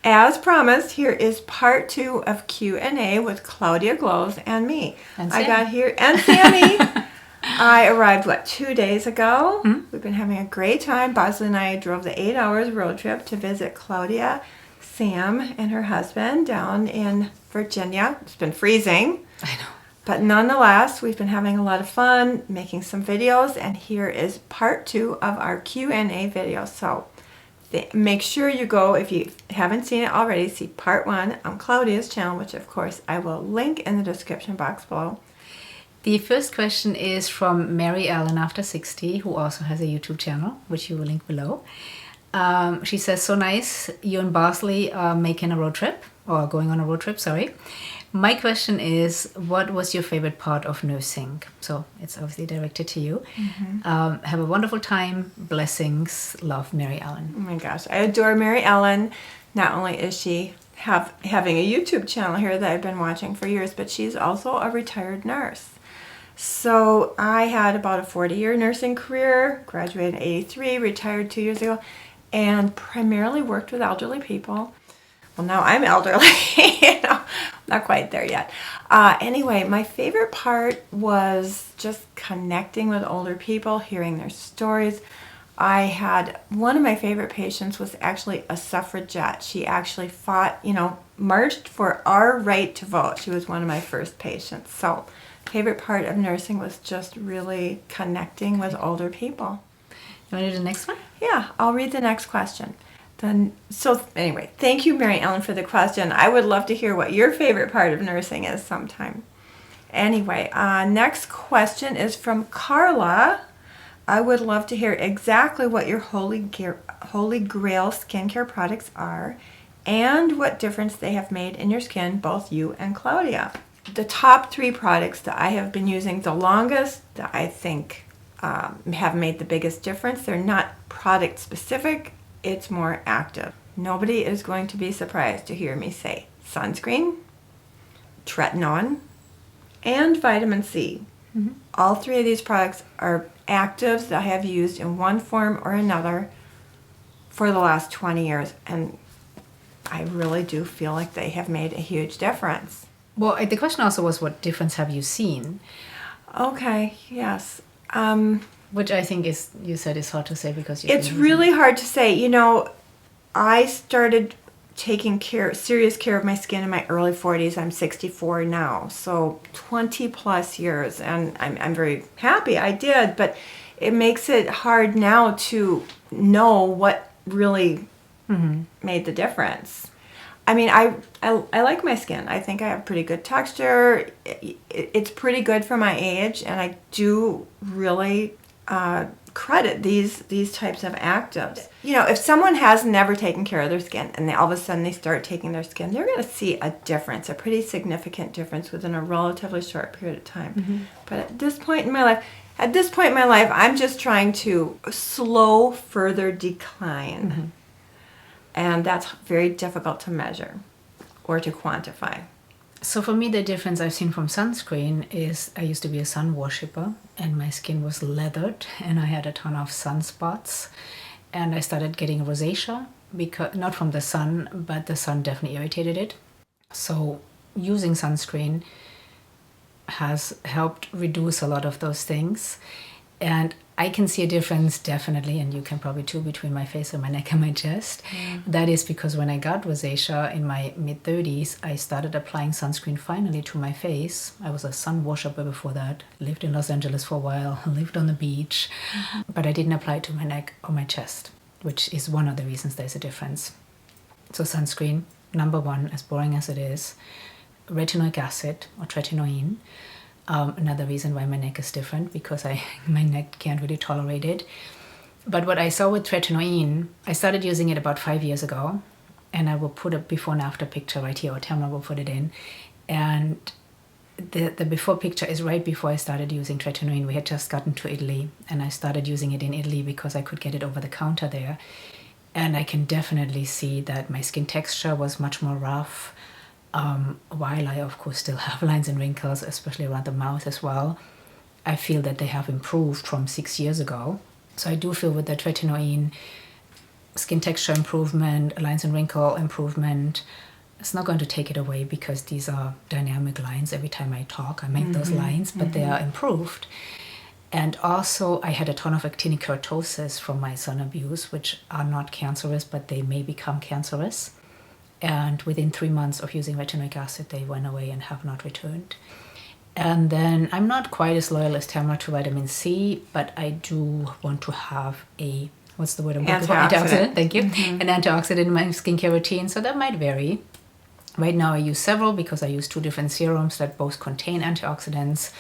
as promised, here is part 2 of Q&A with Claudia Glows and me. And I got here, and Sammy. I arrived, 2 days ago? We've been having a great time. Bosley and I drove the 8 hours road trip to visit Claudia, Sam, and her husband down in Virginia. It's been freezing. I know. But nonetheless, we've been having a lot of fun making some videos, and here is part 2 of our Q&A video. So make sure you go, if you haven't seen it already, see part 1 on Claudia's channel, which of course I will link in the description box below. The first question is from Mary Ellen after 60, who also has a YouTube channel, which you will link below. She says, so nice, you and Bosley are making a road trip, or going on a road trip, sorry. My question is, what was your favorite part of nursing? So it's obviously directed to you. Have a wonderful time. Blessings. Love, Mary Ellen. Oh my gosh, I adore Mary Ellen. Not only is she having a YouTube channel here that I've been watching for years, but she's also a retired nurse. So I had about a 40-year nursing career, graduated in 83, retired 2 years ago, and primarily worked with elderly people. Well, now I'm elderly, you know, not quite there yet. Anyway, my favorite part was just connecting with older people, hearing their stories. I had, one of my favorite patients was actually a suffragette. She actually fought, you know, marched for our right to vote. She was one of my first patients. So favorite part of nursing was just really connecting with older people. You want to do the next one? Yeah, I'll read the next question. So anyway, thank you, Mary Ellen, for the question. I would love to hear what your favorite part of nursing is sometime. Anyway, next question is from Carla. I would love to hear exactly what your holy grail skincare products are and what difference they have made in your skin, both you and Claudia. The top 3 products that I have been using the longest, that I think have made the biggest difference, they're not product specific. It's more active. Nobody is going to be surprised to hear me say sunscreen, tretinoin, and vitamin C. All 3 of these products are actives that I have used in one form or another for the last 20 years, and I really do feel like they have made a huge difference. Well, the question also was, what difference have you seen? Okay, yes. Which I think is, you said, is hard to say because it's really hard to say. You know, I started taking serious care of my skin in my early 40s. I'm 64 now, so 20 plus years, and I'm very happy I did, but it makes it hard now to know what really made the difference. I mean, I like my skin. I think I have pretty good texture. It's pretty good for my age, and I do really credit these types of actives. You know, if someone has never taken care of their skin and all of a sudden they start taking their skin, they're going to see a difference, a pretty significant difference within a relatively short period of time. But at this point in my life, I'm just trying to slow further decline. And that's very difficult to measure or to quantify. So for me, the difference I've seen from sunscreen is I used to be a sun worshipper and my skin was leathered and I had a ton of sunspots, and I started getting rosacea, because not from the sun, but the sun definitely irritated it. So using sunscreen has helped reduce a lot of those things, and I can see a difference definitely, and you can probably too, between my face and my neck and my chest. That is because when I got rosacea in my mid-30s, I started applying sunscreen finally to my face. I was a sun worshipper before that, lived in Los Angeles for a while, lived on the beach, but I didn't apply it to my neck or my chest, which is one of the reasons there's a difference. So sunscreen, number 1, as boring as it is, retinoic acid or tretinoin. Another reason why my neck is different, because my neck can't really tolerate it. But what I saw with tretinoin, I started using it about 5 years ago, and I will put a before and after picture right here, or Tamara will put it in. And the before picture is right before I started using tretinoin. We had just gotten to Italy, and I started using it in Italy because I could get it over the counter there. And I can definitely see that my skin texture was much more rough. While I of course still have lines and wrinkles, especially around the mouth as well, I feel that they have improved from 6 years ago. So I do feel with the tretinoin, skin texture improvement, lines and wrinkle improvement. It's not going to take it away because these are dynamic lines. Every time I talk, I make those lines, but they are improved. And also, I had a ton of actinic keratosis from my sun abuse, which are not cancerous, but they may become cancerous. And within 3 months of using retinoic acid, they went away and have not returned. And then I'm not quite as loyal as Tamara to vitamin C, but I do want to have a, what's the word I'm looking for? Antioxidant. Thank you. An antioxidant in my skincare routine. So that might vary. Right now I use several because I use 2 different serums that both contain antioxidants.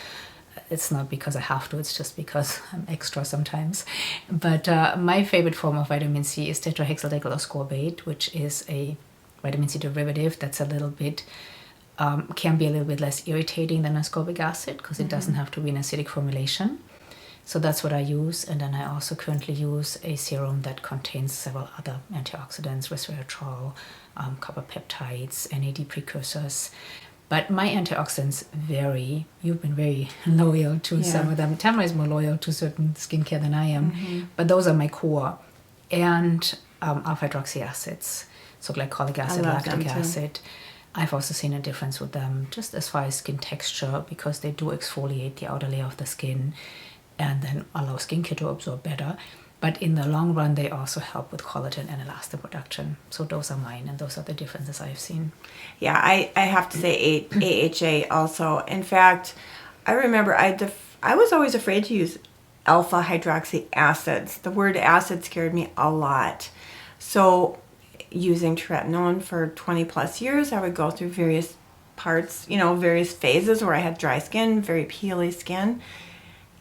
It's not because I have to, it's just because I'm extra sometimes. But my favorite form of vitamin C is tetrahexyldecyl-ascorbate, which is a vitamin C derivative that's a little bit, can be a little bit less irritating than ascorbic acid because it doesn't have to be an acidic formulation. So that's what I use. And then I also currently use a serum that contains several other antioxidants, resveratrol, copper peptides, NAD precursors. But my antioxidants vary. You've been very loyal to some of them. Tamara is more loyal to certain skincare than I am. But those are my core. And alpha-hydroxy acids. So glycolic acid, lactic acid. I've also seen a difference with them just as far as skin texture because they do exfoliate the outer layer of the skin and then allow skincare to absorb better. But in the long run, they also help with collagen and elastin production. So those are mine, and those are the differences I've seen. Yeah, I have to say AHA also. In fact, I remember I was always afraid to use alpha hydroxy acids. The word acid scared me a lot. So using tretinoin for 20 plus years, I would go through various parts, various phases where I had dry skin, very peely skin.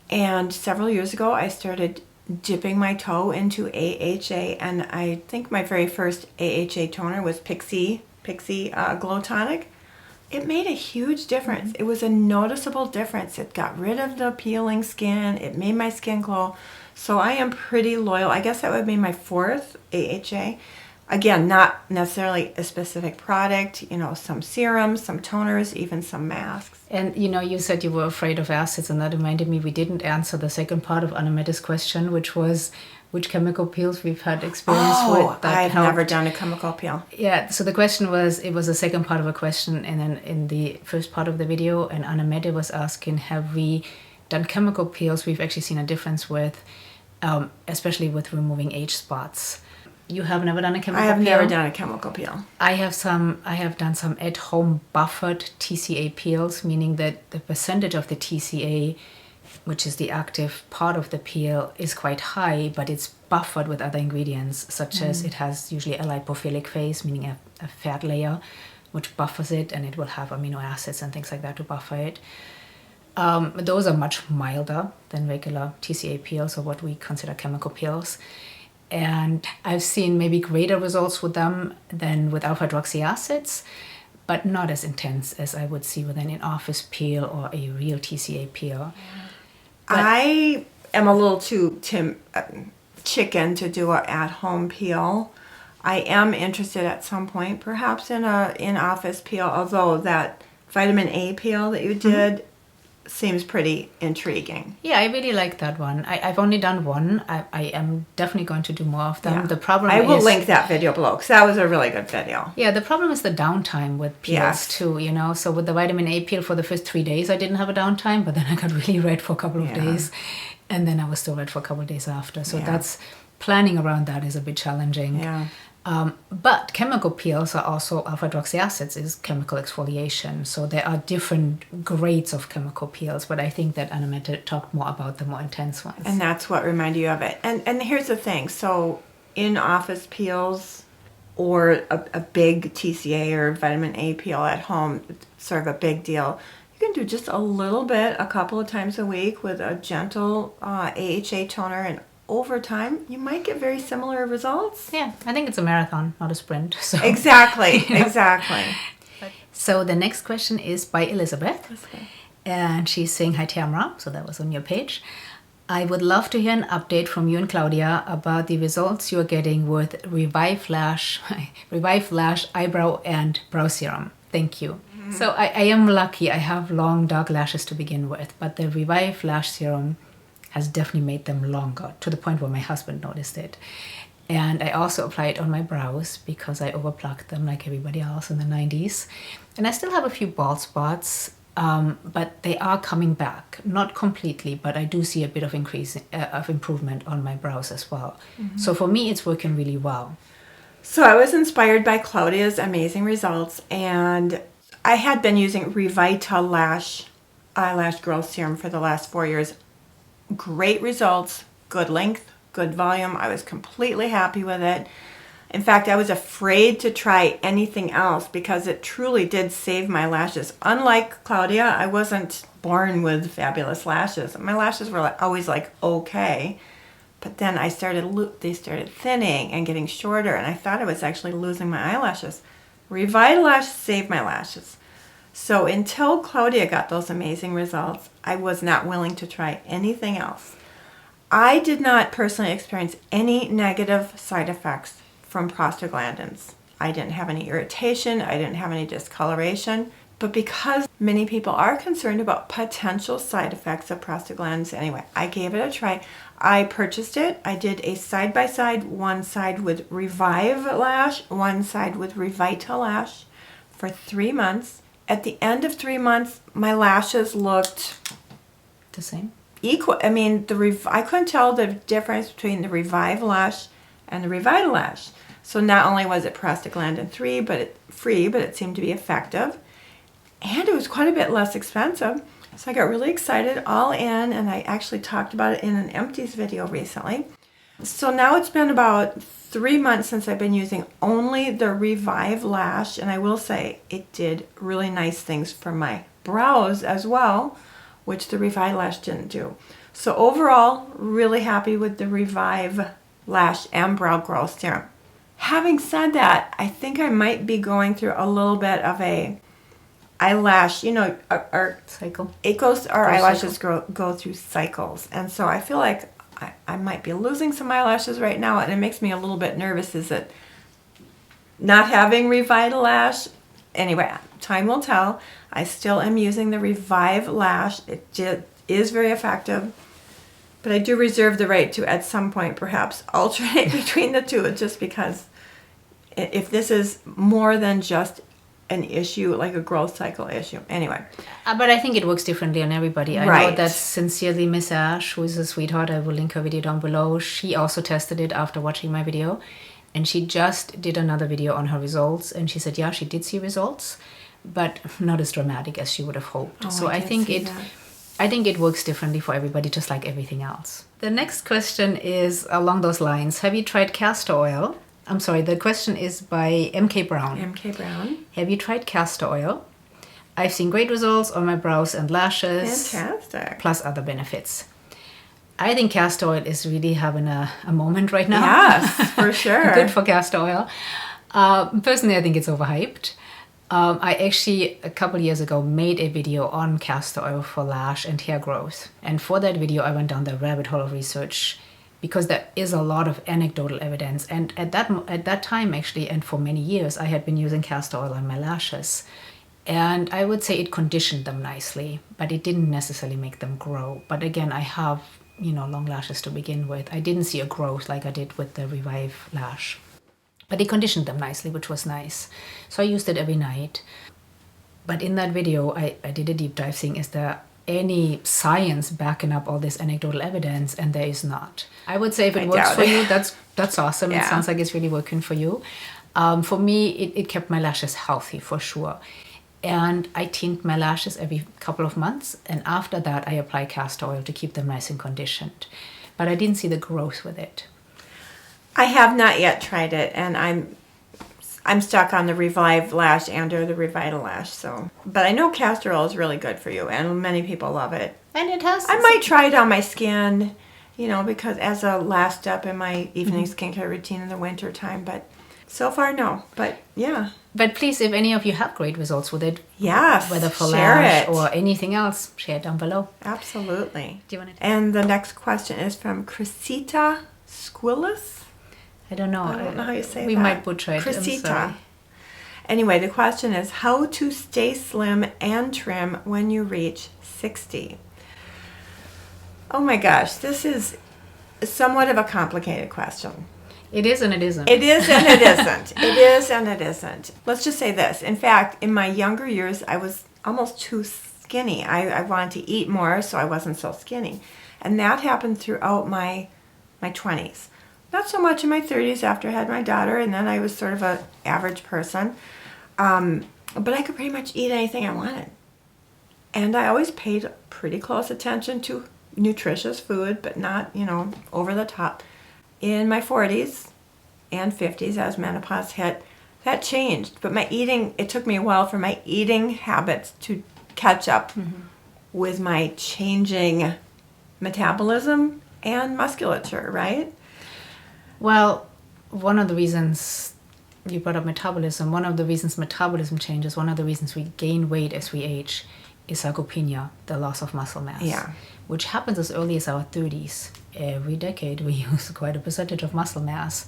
And several years ago, I started dipping my toe into AHA, and I think my very first AHA toner was Pixie Glow Tonic. It made a huge difference. It was a noticeable difference. It got rid of the peeling skin. It made my skin glow. So I am pretty loyal. I guess that would be my 4th AHA. Again, not necessarily a specific product, some serums, some toners, even some masks. And, you said you were afraid of acids, and that reminded me we didn't answer the second part of Anameta's question, which was which chemical peels we've had experience with. That I've never done a chemical peel. Yeah, so the question was, it was the second part of a question, and then in the first part of the video, and Anameta was asking, have we done chemical peels we've actually seen a difference with, especially with removing age spots. You have never done a chemical peel? I have never done a chemical peel. I have done some at-home buffered TCA peels, meaning that the percentage of the TCA, which is the active part of the peel, is quite high, but it's buffered with other ingredients, such as it has usually a lipophilic phase, meaning a fat layer, which buffers it, and it will have amino acids and things like that to buffer it. Those are much milder than regular TCA peels, or what we consider chemical peels. And I've seen maybe greater results with them than with alpha-hydroxy acids, but not as intense as I would see with an in-office peel or a real TCA peel. But I am a little too chicken to do an at-home peel. I am interested at some point, perhaps in a in-office peel, although that vitamin A peel that you did seems pretty intriguing. Yeah, I really like that one. I've only done one. I am definitely going to do more of them. Yeah. The problem I will is, link that video below because that was a really good video. Yeah, the problem is the downtime with peels too, So with the vitamin A peel for the first 3 days, I didn't have a downtime, but then I got really red for a couple of days, and then I was still red for a couple of days after. So that's, planning around that is a bit challenging. Yeah. But chemical peels are also, alpha-hydroxy acids is chemical exfoliation. So there are different grades of chemical peels, but I think that Anameta talked more about the more intense ones. And that's what reminded you of it. And here's the thing. So in-office peels or a big TCA or vitamin A peel at home, it's sort of a big deal. You can do just a little bit a couple of times a week with a gentle AHA toner, and over time, you might get very similar results. Yeah, I think it's a marathon, not a sprint. So. Exactly, exactly. So the next question is by Elizabeth. Okay. And she's saying, hi Tamara, so that was on your page. I would love to hear an update from you and Claudia about the results you're getting with RevivLash eyebrow and brow serum. Thank you. Mm-hmm. So I am lucky. I have long dark lashes to begin with, but the RevivLash serum has definitely made them longer, to the point where my husband noticed it. And I also apply it on my brows because I overplucked them like everybody else in the 90s. And I still have a few bald spots, but they are coming back. Not completely, but I do see a bit of improvement on my brows as well. So for me, it's working really well. So I was inspired by Claudia's amazing results, and I had been using RevivLash eyelash growth serum for the last 4 years. Great results, good length, good volume. I was completely happy with it. In fact, I was afraid to try anything else because it truly did save my lashes. Unlike Claudia, I wasn't born with fabulous lashes. My lashes were always like okay, but then they started thinning and getting shorter, and I thought I was actually losing my eyelashes. RevivLash saved my lashes. So until Claudia got those amazing results, I was not willing to try anything else. I did not personally experience any negative side effects from prostaglandins. I didn't have any irritation, I didn't have any discoloration, but because many people are concerned about potential side effects of prostaglandins anyway, I gave it a try. I purchased it. I did a side-by-side, one side with RevivLash, one side with RevivLash for 3 months. At the end of 3 months, my lashes looked The same? equal. I mean, I couldn't tell the difference between the RevivLash and the RevivLash. So not only was it prostaglandin free, but it seemed to be effective, and it was quite a bit less expensive. So I got really excited, all in, and I actually talked about it in an empties video recently. So now it's been about 3 months since I've been using only the RevivLash, and I will say it did really nice things for my brows as well, which the RevivLash didn't do. So overall, really happy with the RevivLash and Brow Growth Serum. Having said that, I think I might be going through a little bit of a eyelash, our Cycle. our eyelashes go through cycles, and so I feel like I might be losing some eyelashes right now, and it makes me a little bit nervous. Is it not having RevivLash? Anyway, time will tell. I still am using the RevivLash. It is very effective, but I do reserve the right to, at some point, perhaps alternate between the two, just because if this is more than just an issue, like a growth cycle issue. Anyway. But I think it works differently on everybody. I know that sincerely Miss Ash, who is a sweetheart, I will link her video down below. She also tested it after watching my video, and she just did another video on her results, and she said, yeah, she did see results, but not as dramatic as she would have hoped. So I think it works differently for everybody, just like everything else. The next question is along those lines. Have you tried castor oil? I'm sorry, the question is by MK Brown. MK Brown. Have you tried castor oil? I've seen great results on my brows and lashes. Fantastic. Plus other benefits. I think castor oil is really having a moment right now. Yes, for sure. Good for castor oil. Personally, I think it's overhyped. I actually, a couple years ago, made a video on castor oil for lash and hair growth. And for that video, I went down the rabbit hole of research because there is a lot of anecdotal evidence. And at that time, actually, and for many years, I had been using castor oil on my lashes. And I would say it conditioned them nicely, but it didn't necessarily make them grow. But again, I have, long lashes to begin with. I didn't see a growth like I did with the RevivLash. But it conditioned them nicely, which was nice. So I used it every night. But in that video, I did a deep dive saying, is there any science backing up all this anecdotal evidence? And there is not. I would say if it works for you, that's awesome. Yeah. It sounds like it's really working for you. For me, it kept my lashes healthy for sure. And I tint my lashes every couple of months. And after that, I apply castor oil to keep them nice and conditioned. But I didn't see the growth with it. I have not yet tried it, and I'm stuck on the RevivLash or the RevivLash. So, but I know castor oil is really good for you, and many people love it. And it has. I might try it on my skin, because as a last step in my evening skincare routine in the winter time. But so far, no. But yeah. But please, if any of you have great results with it, yes, whether for share lash it or anything else, share it down below. Absolutely. Do you want to? And the next question is from Cressida Squillis. I don't know. I don't know how you say that. We might butcher it. Cressida. Anyway, the question is how to stay slim and trim when you reach 60. Oh my gosh, this is somewhat of a complicated question. It is and it isn't. It is and it isn't. It is and it isn't. Let's just say this. In fact, in my younger years, I was almost too skinny. I wanted to eat more, so I wasn't so skinny. And that happened throughout my 20s. Not so much in my 30s after I had my daughter, and then I was sort of an average person. But I could pretty much eat anything I wanted. And I always paid pretty close attention to nutritious food, but not, over the top. In my 40s and 50s, as menopause hit, that changed. But it took me a while for my eating habits to catch up with my changing metabolism and musculature, right? Well, one of the reasons you brought up metabolism, one of the reasons metabolism changes, one of the reasons we gain weight as we age is sarcopenia, the loss of muscle mass, which happens as early as our 30s. Every decade we lose quite a percentage of muscle mass.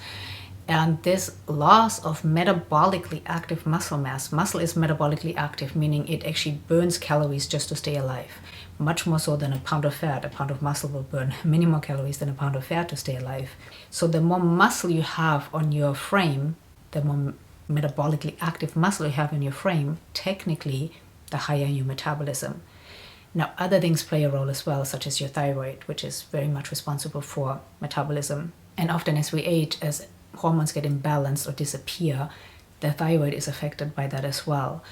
And this loss of metabolically active muscle mass, muscle is metabolically active, meaning it actually burns calories just to stay alive. Much more so than a pound of fat. A pound of muscle will burn many more calories than a pound of fat to stay alive. So the more muscle you have on your frame, the more metabolically active muscle you have in your frame, technically, the higher your metabolism. Now, other things play a role as well, such as your thyroid, which is very much responsible for metabolism. And often as we age, as hormones get imbalanced or disappear, the thyroid is affected by that as well.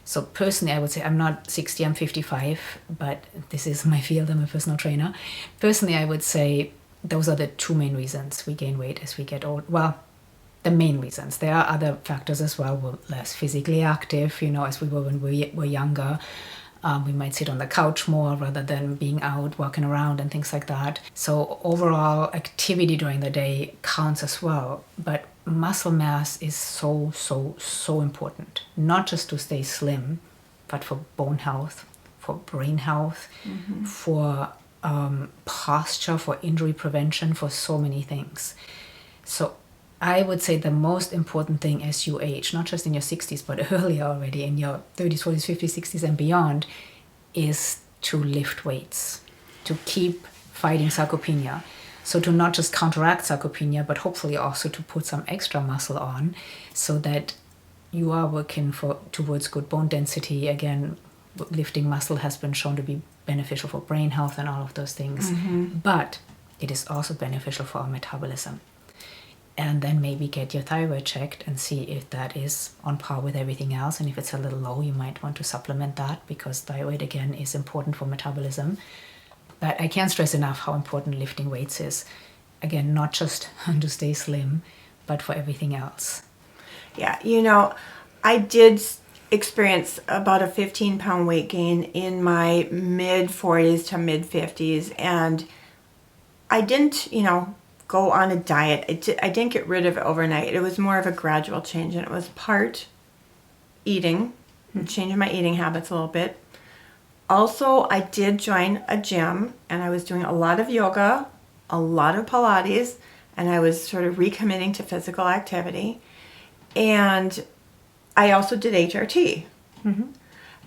So personally, I would say I'm not 60, I'm 55, but this is my field, I'm a personal trainer. Personally, I would say those are the two main reasons we gain weight as we get old. Well, the main reasons. There are other factors as well. We're less physically active, as we were when we were younger. We might sit on the couch more rather than being out, walking around and things like that. So overall activity during the day counts as well. But muscle mass is so, so, so important. Not just to stay slim, but for bone health, for brain health, for posture, for injury prevention, for so many things. So I would say the most important thing as you age, not just in your 60s, but earlier already in your 30s, 40s, 50s, 60s and beyond, is to lift weights, to keep fighting sarcopenia. So to not just counteract sarcopenia, but hopefully also to put some extra muscle on so that you are working towards good bone density. Again, lifting muscle has been shown to be beneficial for brain health and all of those things. But it is also beneficial for our metabolism. And then maybe get your thyroid checked and see if that is on par with everything else. And if it's a little low, you might want to supplement that because thyroid, again, is important for metabolism. But I can't stress enough how important lifting weights is. Again, not just to stay slim, but for everything else. Yeah, I did experience about a 15-pound weight gain in my mid-40s to mid-50s. And I didn't, go on a diet. I didn't get rid of it overnight. It was more of a gradual change, and it was part eating, changing my eating habits a little bit. Also, I did join a gym, and I was doing a lot of yoga, a lot of Pilates, and I was sort of recommitting to physical activity. And I also did HRT.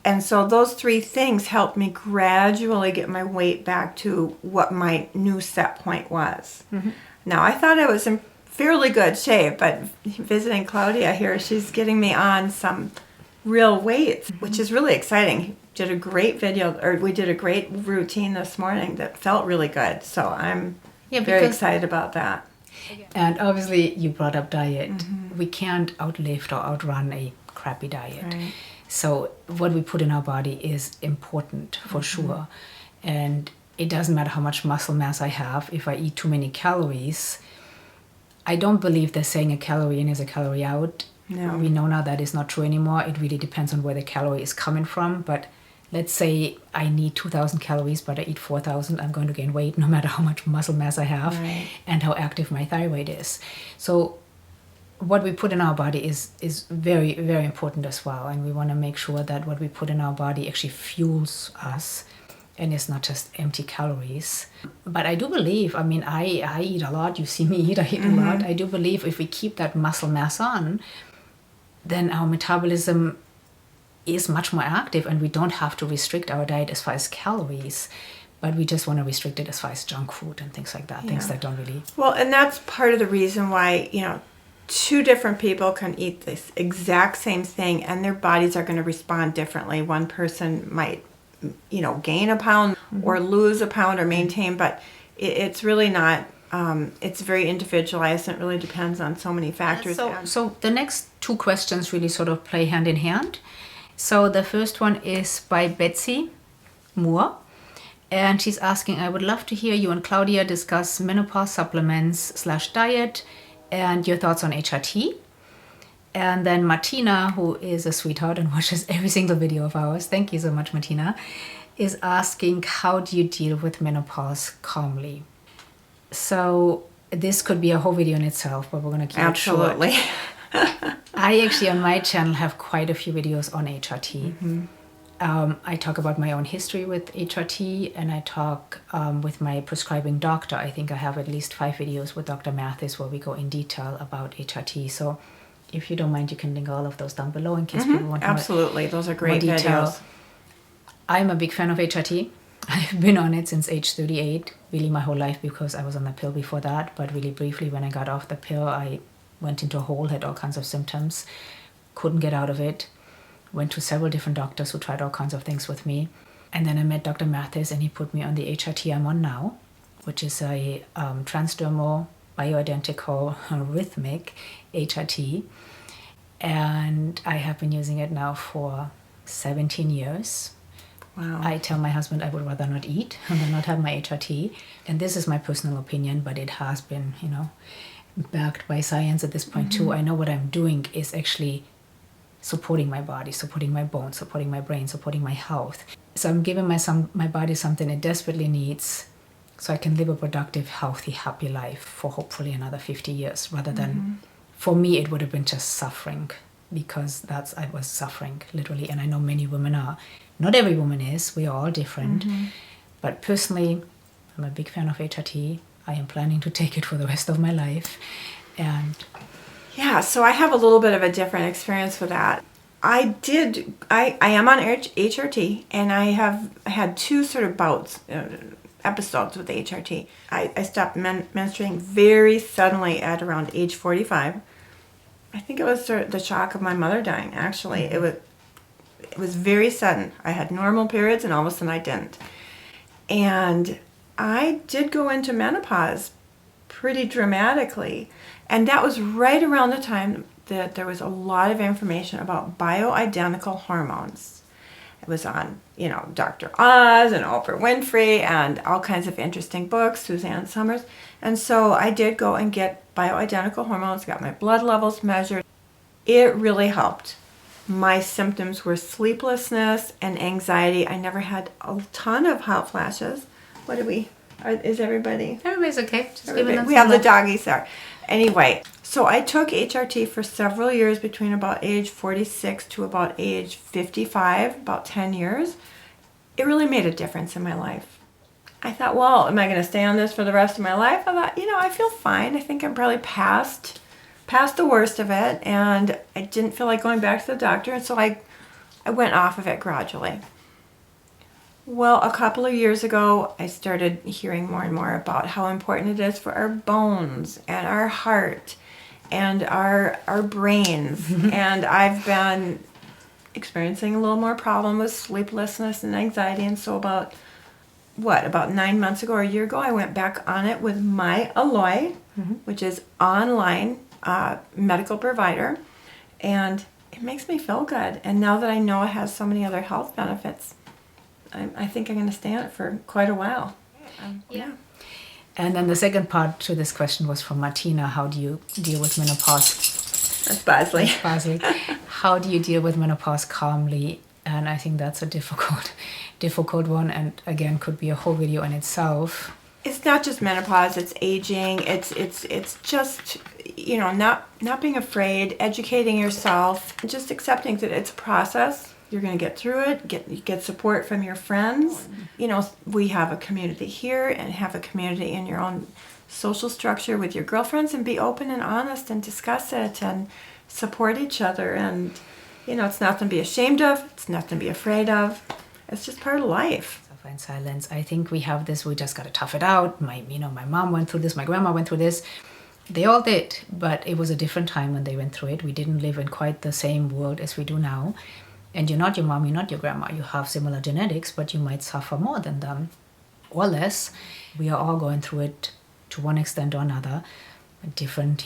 And so those three things helped me gradually get my weight back to what my new set point was. Now, I thought I was in fairly good shape, but visiting Claudia here, she's getting me on some real weights, which is really exciting. Did a great video, or we did a great routine this morning that felt really good. So I'm very excited about that. And obviously, you brought up diet. We can't outlift or outrun a crappy diet. Right. So what we put in our body is important for sure. And it doesn't matter how much muscle mass I have. If I eat too many calories, I don't believe they're saying a calorie in is a calorie out. No. We know now that is not true anymore. It really depends on where the calorie is coming from. But let's say I need 2,000 calories, but I eat 4,000. I'm going to gain weight no matter how much muscle mass I have and how active my thyroid is. So what we put in our body is very, very important as well. And we want to make sure that what we put in our body actually fuels us and it's not just empty calories. But I do believe, I eat a lot. You see me eat, I eat a lot. I do believe if we keep that muscle mass on, then our metabolism is much more active and we don't have to restrict our diet as far as calories. but we just want to restrict it as far as junk food and things like that, things Yeah. that don't really... Well, and that's part of the reason why, two different people can eat this exact same thing and their bodies are going to respond differently. One person might, gain a pound or lose a pound or maintain, but it's really not, it's very individualized and it really depends on so many factors. So the next two questions really sort of play hand in hand. So the first one is by Betsy Moore. And she's asking, I would love to hear you and Claudia discuss menopause supplements/diet and your thoughts on HRT. And then Martina, who is a sweetheart and watches every single video of ours, thank you so much, Martina, is asking, how do you deal with menopause calmly? So this could be a whole video in itself, but we're going to keep it short. Absolutely. I actually, on my channel, have quite a few videos on HRT. I talk about my own history with HRT, and I talk with my prescribing doctor. I think I have at least 5 videos with Dr. Mathis where we go in detail about HRT. So if you don't mind, you can link all of those down below in case people want Absolutely. Those are great more detail. videos. I'm a big fan of HRT. I've been on it since age 38, really my whole life, because I was on the pill before that. But really briefly, when I got off the pill, I went into a hole, had all kinds of symptoms, couldn't get out of it. Went to several different doctors who tried all kinds of things with me. And then I met Dr. Mathis and he put me on the HRT I'm on now, which is a transdermal, bioidentical, rhythmic HRT. And I have been using it now for 17 years. Wow. I tell my husband I would rather not eat than not have my HRT. And this is my personal opinion, but it has been, backed by science at this point too. I know what I'm doing is actually supporting my body, supporting my bones, supporting my brain, supporting my health. So I'm giving my body something it desperately needs so I can live a productive, healthy, happy life for hopefully another 50 years, rather than, for me, it would have been just suffering, because I was suffering, literally, and I know many women are. Not every woman is, we are all different, but personally, I'm a big fan of HRT. I am planning to take it for the rest of my life, and yeah, so I have a little bit of a different experience with that. I am on HRT, and I have had 2 sort of bouts, episodes with HRT. I stopped menstruating very suddenly at around age 45. I think it was sort of the shock of my mother dying, actually. It was very sudden. I had normal periods, and all of a sudden I didn't. And I did go into menopause pretty dramatically. And that was right around the time that there was a lot of information about bioidentical hormones. It was on, Dr. Oz and Oprah Winfrey and all kinds of interesting books, Suzanne Summers. And so I did go and get bioidentical hormones, got my blood levels measured. It really helped. My symptoms were sleeplessness and anxiety. I never had a ton of hot flashes. Is everybody? everybody's okay. Just give it We have the doggies there. Anyway, so I took HRT for several years, between about age 46 to about age 55, about 10 years. It really made a difference in my life. I thought, well, am I going to stay on this for the rest of my life? I thought, I feel fine. I think I'm probably past the worst of it, and I didn't feel like going back to the doctor, and so I went off of it gradually. Well, a couple of years ago, I started hearing more and more about how important it is for our bones and our heart and our brains. And I've been experiencing a little more problem with sleeplessness and anxiety. And so about 9 months ago or a year ago, I went back on it with MyAlloy, which is online medical provider. And it makes me feel good. And now that I know it has so many other health benefits, I think I'm going to stay on it for quite a while. Yeah. And then the second part to this question was from Martina. How do you deal with menopause? That's Bosley. How do you deal with menopause calmly? And I think that's a difficult one. And again, could be a whole video in itself. It's not just menopause. It's aging. It's just, not being afraid, educating yourself, just accepting that it's a process. You're going to get through it, get support from your friends. We have a community here and have a community in your own social structure with your girlfriends, and be open and honest and discuss it and support each other. And, it's nothing to be ashamed of. It's nothing to be afraid of. It's just part of life. suffer in silence. I think we have this, we just got to tough it out. My mom went through this, my grandma went through this. They all did, but it was a different time when they went through it. We didn't live in quite the same world as we do now. And you're not your mom, you're not your grandma. You have similar genetics, but you might suffer more than them or less. We are all going through it to one extent or another. Different,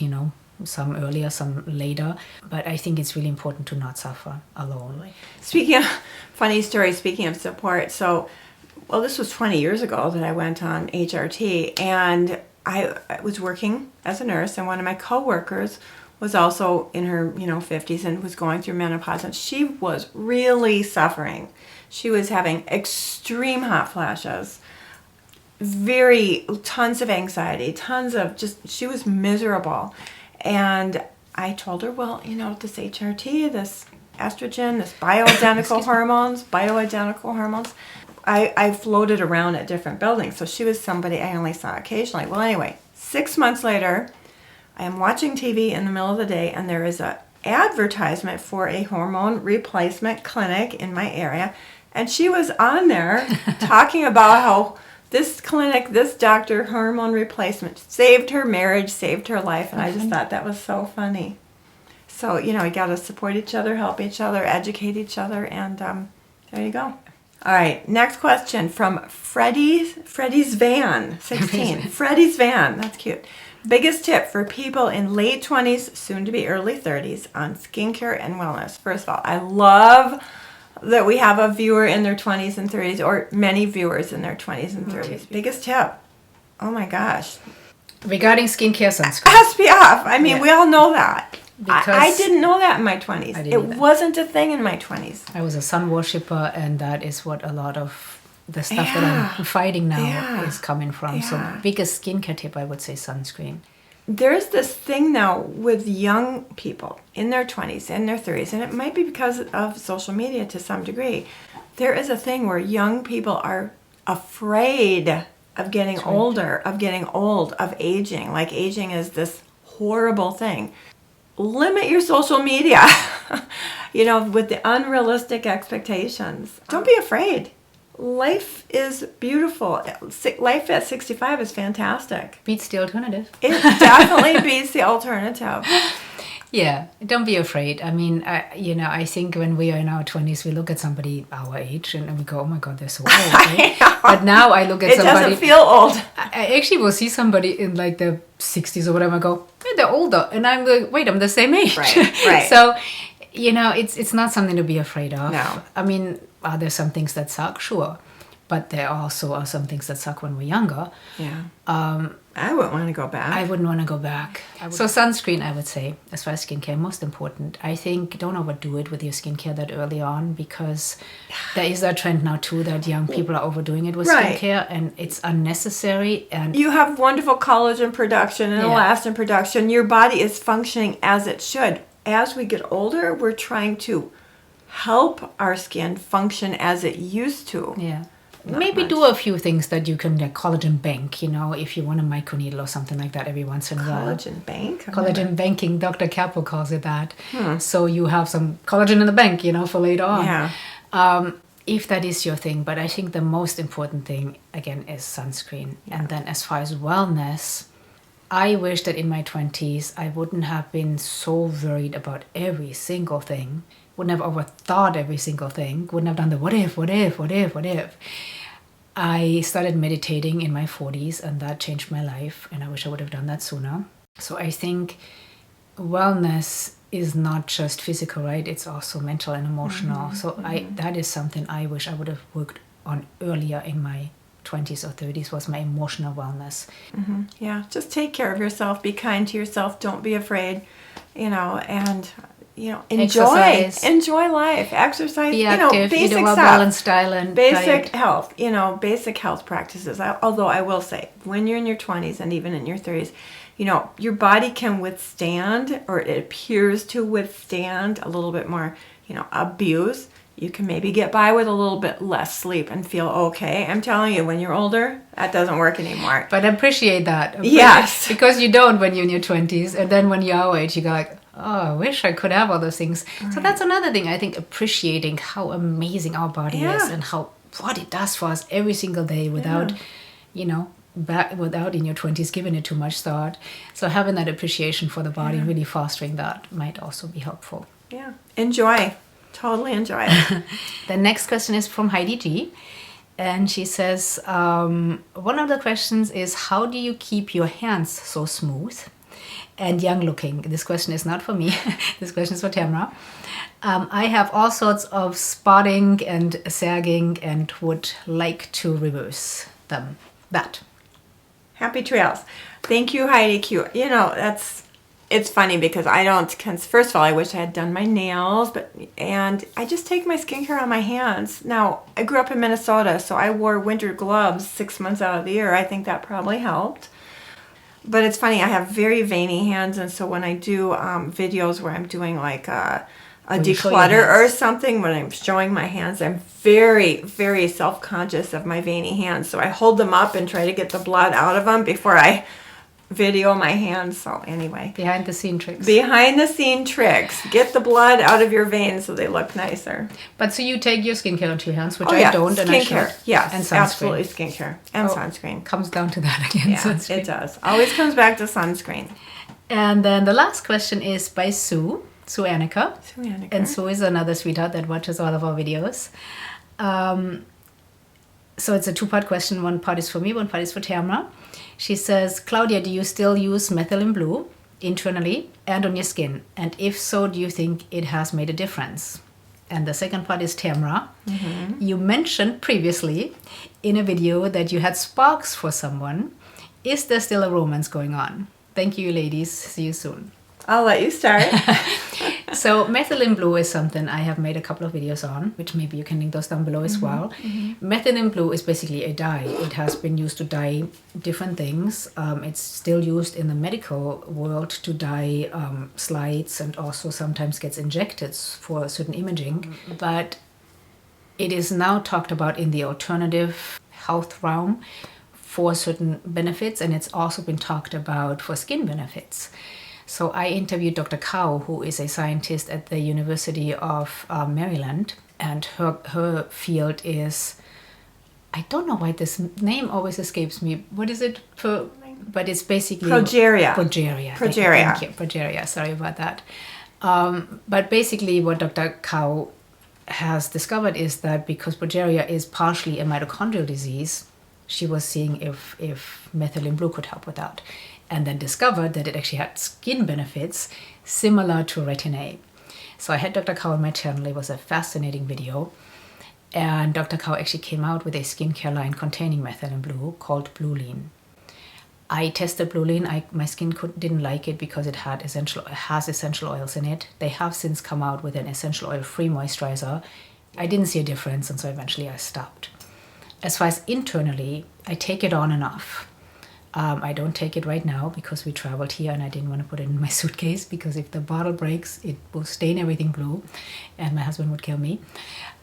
some earlier, some later. But I think it's really important to not suffer alone. Speaking of funny story, speaking of support, this was 20 years ago that I went on HRT, and I was working as a nurse, and one of my coworkers was also in her 50s and was going through menopause, and she was really suffering. She was having extreme hot flashes, tons of anxiety, she was miserable. And I told her, well, this HRT, this estrogen, this bioidentical hormones, I floated around at different buildings. So she was somebody I only saw occasionally. Well, anyway, 6 months later, I am watching TV in the middle of the day, and there is an advertisement for a hormone replacement clinic in my area. And she was on there talking about how this clinic, this doctor, hormone replacement, saved her marriage, saved her life. And I just thought that was so funny. So, we got to support each other, help each other, educate each other. And there you go. All right, next question from Freddie's Van, 16. Freddie's Van, that's cute. Biggest tip for people in late 20s, soon to be early 30s, on skincare and wellness. First of all, I love that we have a viewer in their 20s and 30s, or many viewers in their 20s and 30s. Biggest tip. Oh my gosh. Regarding skincare, sunscreen. SPF. I mean, we all know that. I didn't know that in my 20s. It wasn't a thing in my 20s. I was a sun worshipper, and that is what a lot of the stuff that I'm fighting now is coming from. So biggest skincare tip, I would say sunscreen. There's this thing now with young people in their 20s, in their 30s, and it might be because of social media to some degree. There is a thing where young people are afraid of getting older, of getting old, of aging. Like aging is this horrible thing. Limit your social media, with the unrealistic expectations. Don't be afraid. Life is beautiful. Life at 65 is fantastic. Beats the alternative. It definitely beats the alternative. Yeah, don't be afraid. I mean, I think when we are in our 20s, we look at somebody our age and we go, oh my God, they're so old. Right? But now I look at somebody. It doesn't feel old. I actually will see somebody in like the 60s or whatever and go, hey, they're older. And I'm like, wait, I'm the same age. Right. So, it's not something to be afraid of. No. I mean, are there some things that suck? Sure. But there also are some things that suck when we're younger. Yeah. I wouldn't want to go back. I wouldn't want to go back. So sunscreen, I would say, as far as skincare, most important. I think don't overdo it with your skincare that early on, because there is that trend now too that young people are overdoing it with skincare, and it's unnecessary. And you have wonderful collagen production and elastin production. Your body is functioning as it should. As we get older, we're trying to help our skin function as it used to. Yeah. Maybe do a few things that you can, like collagen bank, if you want a microneedle or something like that every once in a while. Collagen bank? Collagen banking, Dr. Capo calls it that. So you have some collagen in the bank, for later on. Yeah. If that is your thing. But I think the most important thing, again, is sunscreen. Yeah. And then as far as wellness, I wish that in my 20s, I wouldn't have been so worried about every single thing. Wouldn't have overthought every single thing. Wouldn't have done the what if. I started meditating in my 40s, and that changed my life. And I wish I would have done that sooner. So I think wellness is not just physical, right? It's also mental and emotional. That is something I wish I would have worked on earlier in my 20s or 30s, was my emotional wellness. Yeah, just take care of yourself. Be kind to yourself. Don't be afraid, and enjoy life, exercise, be active, basic eat a stuff, balanced diet, basic health, basic health practices. Although I will say, when you're in your 20s and even in your 30s, your body can withstand, or it appears to withstand, a little bit more, abuse. You can maybe get by with a little bit less sleep and feel okay. I'm telling you, when you're older, that doesn't work anymore. But appreciate that. Yes. Because you don't when you're in your 20s. And then when you're our age, you go like, oh, I wish I could have all those things. Right. So that's another thing, I think, appreciating how amazing our body is and how what it does for us every single day without, you know, without in your 20s giving it too much thought. So having that appreciation for the body, really fostering that might also be helpful. Yeah, enjoy. Totally enjoy it. The next question is from Heidi G. And she says, one of the questions is, how do you keep your hands so smooth and young looking? This question is not for me. This question is for Tamara. I have all sorts of spotting and sagging and would like to reverse them. Happy trails. Thank you, Heidi Q. You know, it's funny because I don't, first of all, I wish I had done my nails, and I just take my skincare on my hands. Now, I grew up in Minnesota, so I wore winter gloves 6 months out of the year. I think that probably helped. But it's funny, I have very veiny hands, and so when I do videos where I'm doing like a declutter or something, when I'm showing my hands, I'm very, very self-conscious of my veiny hands. So I hold them up and try to get the blood out of them before I video my hands. So anyway, behind the scene tricks. Get the blood out of your veins so they look nicer. But so you take your skincare onto your hands, which I don't, and skincare. Yes, and sunscreen. Absolutely, skincare and sunscreen. Comes down to that again. Yeah, sunscreen. It does. Always comes back to sunscreen. And then the last question is by Sue Annika. And Sue is another sweetheart that watches all of our videos. So it's a two-part question. One part is for me, one part is for Tamara. She says, Claudia, do you still use Methyline Blue internally and on your skin? And if so, do you think it has made a difference? And the second part is Tamara. You mentioned previously in a video that you had sparks for someone. Is there still a romance going on? Thank you, ladies. See you soon. I'll let you start. So Methyline Blue is something I have made a couple of videos on, which maybe you can link those down below as well. Methyline Blue is basically a dye. It has been used to dye different things. It's still used in the medical world to dye slides, and also sometimes gets injected for certain imaging. But it is now talked about in the alternative health realm for certain benefits, and it's also been talked about for skin benefits. So I interviewed Dr. Cow, who is a scientist at the University of Maryland, and her field is, I don't know why this name always escapes me. What is it for? But it's basically progeria. Thank you. Progeria. Sorry about that. But basically, what Dr. Cow has discovered is that because progeria is partially a mitochondrial disease, she was seeing if Methyline Blue could help with that. And then discovered that it actually had skin benefits similar to retin A. So I had Dr. Cow on my channel. It was a fascinating video. And Dr. Cow actually came out with a skincare line containing Methyline Blue called Blue Lean. I tested Blue Lean. My skin didn't like it because it has essential oils in it. They have since come out with an essential oil-free moisturizer. I didn't see a difference, and so eventually I stopped. As far as internally, I take it on and off. I don't take it right now because we traveled here and I didn't want to put it in my suitcase, because if the bottle breaks, it will stain everything blue and my husband would kill me.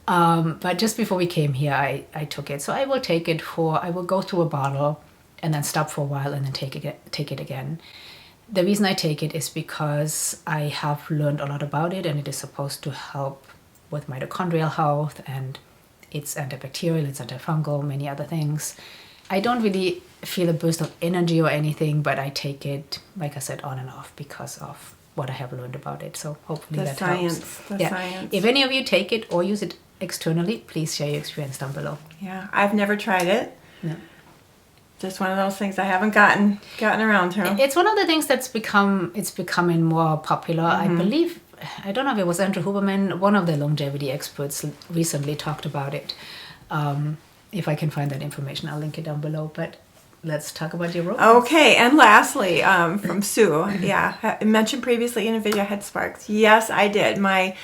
But just before we came here, I took it. So I will take it I will go through a bottle and then stop for a while and then take it again. The reason I take it is because I have learned a lot about it, and it is supposed to help with mitochondrial health, and it's antibacterial, it's antifungal, many other things. I don't really feel a burst of energy or anything, but I take it, like I said, on and off because of what I have learned about it. So hopefully that helps. The science. If any of you take it or use it externally, please share your experience down below. Yeah, I've never tried it. No. Just one of those things I haven't gotten around to. It's one of the things that's becoming more popular. I believe, I don't know if it was Andrew Huberman, one of the longevity experts recently talked about it. If I can find that information, I'll link it down below. But let's talk about your romance. Okay, and lastly, from Sue, I mentioned previously in a video I had sparks. Yes, I did. My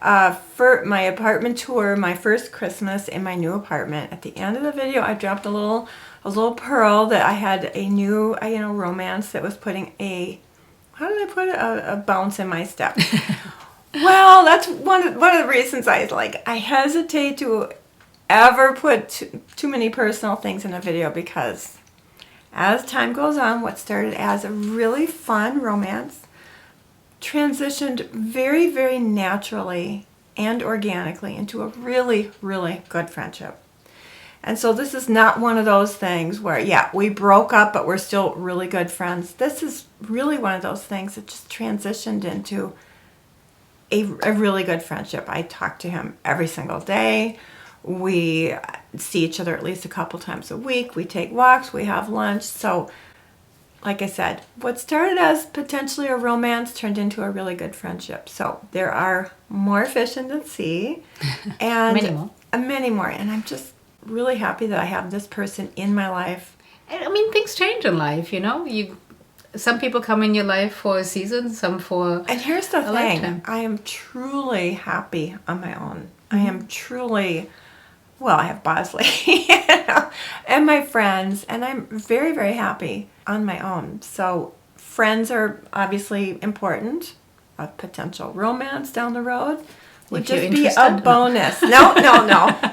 apartment tour, my first Christmas in my new apartment. At the end of the video, I dropped a little pearl that I had a new, romance that was putting a bounce in my step. Well, that's one of the reasons I hesitate to ever put too many personal things in a video, because as time goes on, what started as a really fun romance transitioned very, very naturally and organically into a really, really good friendship. And so this is not one of those things where, yeah, we broke up, but we're still really good friends. This is really one of those things that just transitioned into a really good friendship. I talk to him every single day. We see each other at least a couple times a week. We take walks. We have lunch. So, like I said, what started as potentially a romance turned into a really good friendship. So there are more fish in the sea. And Many more. Many more. And I'm just really happy that I have this person in my life. I mean, things change in life, you know. Some people come in your life for a season, some for And here's the a thing. lifetime. I am truly happy on my own. I am truly, well, I have Bosley and my friends, and I'm very, very happy on my own. So friends are obviously important. A potential romance down the road would If you're just be a interested. bonus. No.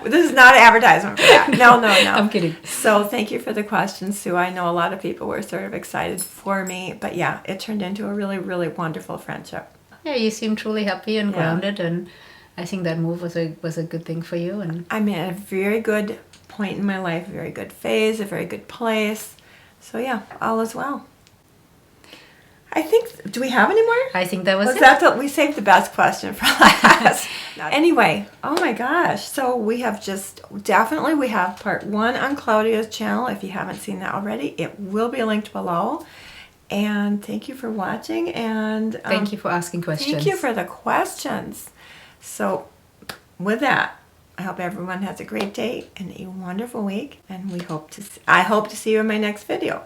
This is not an advertisement for that. No. I'm kidding. So thank you for the question, Sue. I know a lot of people were sort of excited for me, but yeah, it turned into a really, really wonderful friendship. Yeah, you seem truly happy and Yeah. grounded, and I think that move was a good thing for you. And I'm at a very good point in my life, a very good phase, a very good place. So yeah, all is well. I think, do we have any more? I think that was Was it. that we saved the best question for last? Anyway, oh my gosh. So we have we have part 1 on Claudia's channel. If you haven't seen that already, it will be linked below. And thank you for watching. And Thank you for asking questions. thank you for the questions. So with that, I hope everyone has a great day and a wonderful week. And I hope to see you in my next video.